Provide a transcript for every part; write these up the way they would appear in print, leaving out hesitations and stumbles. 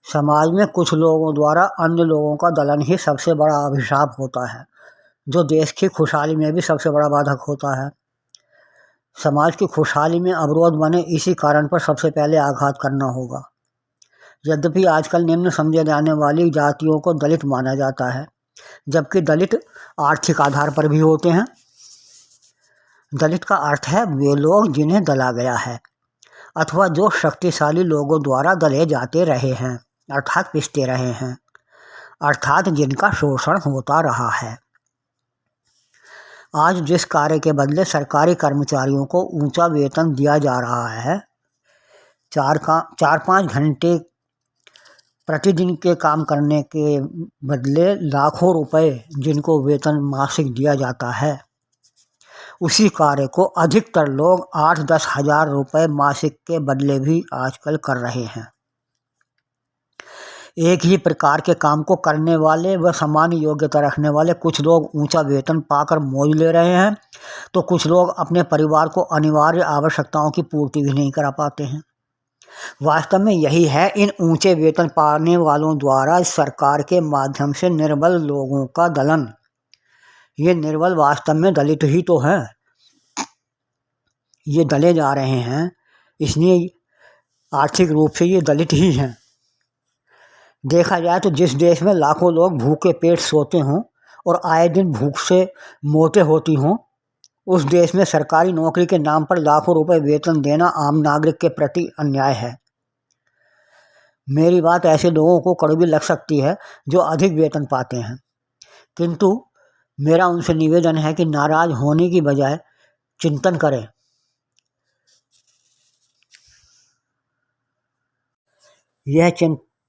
समाज में कुछ लोगों द्वारा अन्य लोगों का दलन ही सबसे बड़ा अभिशाप होता है, जो देश की खुशहाली में भी सबसे बड़ा बाधक होता है। समाज की खुशहाली में अवरोध बने इसी कारण पर सबसे पहले आघात करना होगा। यद्यपि आजकल निम्न समझे जाने वाली जातियों को दलित माना जाता है, जबकि दलित आर्थिक आधार पर भी होते हैं। दलित का अर्थ है वे लोग जिन्हें दला गया है अथवा जो शक्तिशाली लोगों द्वारा दले जाते रहे हैं, अर्थात पिसते रहे हैं, अर्थात जिनका शोषण होता रहा है। आज जिस कार्य के बदले सरकारी कर्मचारियों को ऊंचा वेतन दिया जा रहा है, 4-5 घंटे प्रतिदिन के काम करने के बदले लाखों रुपए जिनको वेतन मासिक दिया जाता है, उसी कार्य को अधिकतर लोग 8-10 हज़ार रुपये मासिक के बदले भी आजकल कर रहे हैं। एक ही प्रकार के काम को करने वाले व समान योग्यता रखने वाले कुछ लोग ऊंचा वेतन पाकर मौज ले रहे हैं, तो कुछ लोग अपने परिवार को अनिवार्य आवश्यकताओं की पूर्ति भी नहीं करा पाते हैं। वास्तव में यही है इन ऊंचे वेतन पाने वालों द्वारा सरकार के माध्यम से निर्बल लोगों का दलन। ये निर्बल वास्तव में दलित ही तो हैं। ये दले जा रहे हैं, इसलिए आर्थिक रूप से ये दलित ही हैं। देखा जाए तो जिस देश में लाखों लोग भूखे पेट सोते हों और आए दिन भूख से मौतें होती हों, उस देश में सरकारी नौकरी के नाम पर लाखों रुपए वेतन देना आम नागरिक के प्रति अन्याय है। मेरी बात ऐसे लोगों को कड़वी लग सकती है जो अधिक वेतन पाते हैं, किंतु मेरा उनसे निवेदन है कि नाराज होने की बजाय चिंतन करें। यह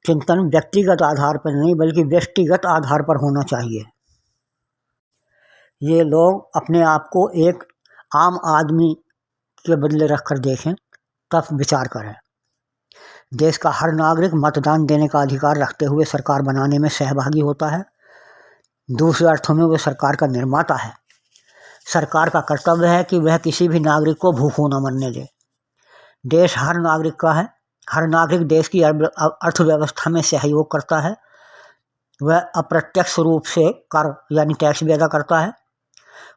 चिंतन व्यक्तिगत आधार पर नहीं बल्कि व्यष्टिगत आधार पर होना चाहिए। ये लोग अपने आप को एक आम आदमी के बदले रखकर देखें, तब विचार करें। देश का हर नागरिक मतदान देने का अधिकार रखते हुए सरकार बनाने में सहभागी होता है। दूसरे अर्थों में वह सरकार का निर्माता है। सरकार का कर्तव्य है कि वह किसी भी नागरिक को भूखों न मरने दे। देश हर नागरिक का है। हर नागरिक देश की अर्थव्यवस्था में सहयोग करता है। वह अप्रत्यक्ष रूप से कर यानी टैक्स भी अदा करता है।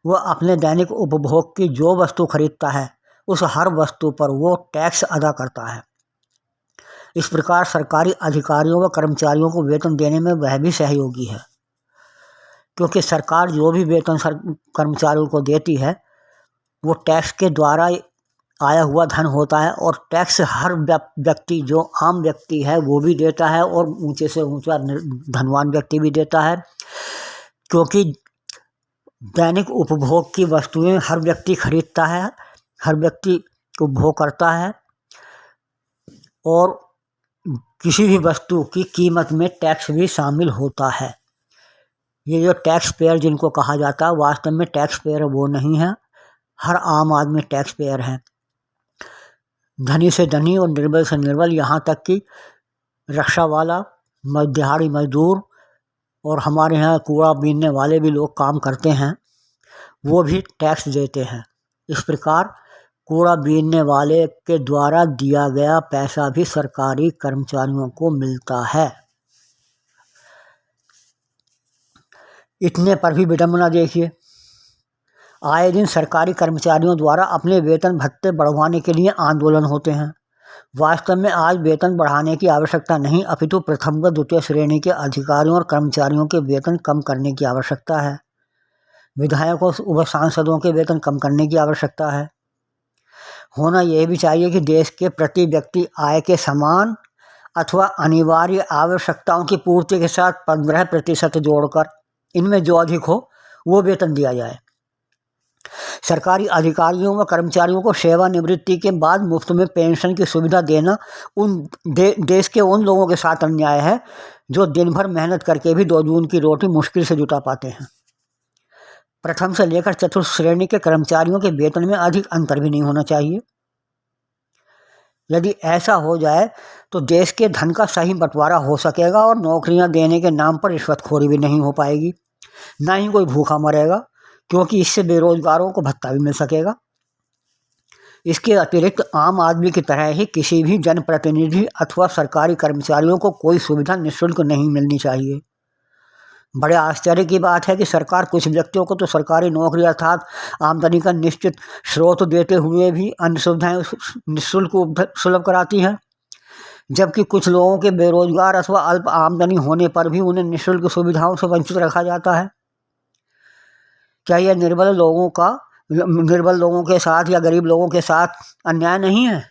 वह अपने दैनिक उपभोग की जो वस्तु खरीदता है, उस हर वस्तु पर वो टैक्स अदा करता है। इस प्रकार सरकारी अधिकारियों व कर्मचारियों को वेतन देने में वह भी सहयोगी है, क्योंकि सरकार जो भी वेतन कर्मचारियों को देती है वो टैक्स के द्वारा आया हुआ धन होता है, और टैक्स हर व्यक्ति जो आम व्यक्ति है वो भी देता है, और ऊंचे से ऊंचा धनवान व्यक्ति भी देता है, क्योंकि दैनिक उपभोग की वस्तुएं हर व्यक्ति खरीदता है, हर व्यक्ति उपभोग करता है, और किसी भी वस्तु की कीमत में टैक्स भी शामिल होता है। ये जो टैक्स पेयर जिनको कहा जाता है, वास्तव में टैक्स पेयर वो नहीं है, हर आम आदमी टैक्स पेयर है। धनी से धनी और निर्बल से निर्बल, यहाँ तक कि रिक्शा वाला, दिहाड़ी मजदूर और हमारे यहाँ कूड़ा बीनने वाले भी लोग काम करते हैं, वो भी टैक्स देते हैं। इस प्रकार कूड़ा बीनने वाले के द्वारा दिया गया पैसा भी सरकारी कर्मचारियों को मिलता है। इतने पर भी विडंबना देखिए, आए दिन सरकारी कर्मचारियों द्वारा अपने वेतन भत्ते बढ़वाने के लिए आंदोलन होते हैं। वास्तव में आज वेतन बढ़ाने की आवश्यकता नहीं, अपितु प्रथम व द्वितीय श्रेणी के अधिकारियों और कर्मचारियों के वेतन कम करने की आवश्यकता है। विधायकों व सांसदों के वेतन कम करने की आवश्यकता है। होना यह भी चाहिए कि देश के प्रति व्यक्ति आय के समान अथवा अनिवार्य आवश्यकताओं की पूर्ति के साथ 15% जोड़कर इनमें जो अधिक हो वो वेतन दिया जाए। सरकारी अधिकारियों व कर्मचारियों को सेवानिवृत्ति के बाद मुफ्त में पेंशन की सुविधा देना देश के उन लोगों के साथ अन्याय है जो दिन भर मेहनत करके भी 2 जून की रोटी मुश्किल से जुटा पाते हैं। प्रथम से लेकर चतुर्थ श्रेणी के कर्मचारियों के वेतन में अधिक अंतर भी नहीं होना चाहिए। यदि ऐसा हो जाए तो देश के धन का सही बंटवारा हो सकेगा और नौकरियां देने के नाम पर रिश्वतखोरी भी नहीं हो पाएगी, ना ही कोई भूखा मरेगा, क्योंकि इससे बेरोजगारों को भत्ता भी मिल सकेगा। इसके अतिरिक्त आम आदमी की तरह ही किसी भी जनप्रतिनिधि अथवा सरकारी कर्मचारियों को कोई सुविधा निःशुल्क नहीं मिलनी चाहिए। बड़े आश्चर्य की बात है कि सरकार कुछ व्यक्तियों को तो सरकारी नौकरी अर्थात आमदनी का निश्चित स्रोत देते हुए भी अन्य सुविधाएं निःशुल्क सुलभ कराती है, जबकि कुछ लोगों के बेरोजगार अथवा अल्प आमदनी होने पर भी उन्हें निःशुल्क सुविधाओं से वंचित रखा जाता है। क्या यह निर्बल लोगों के साथ या गरीब लोगों के साथ अन्याय नहीं है?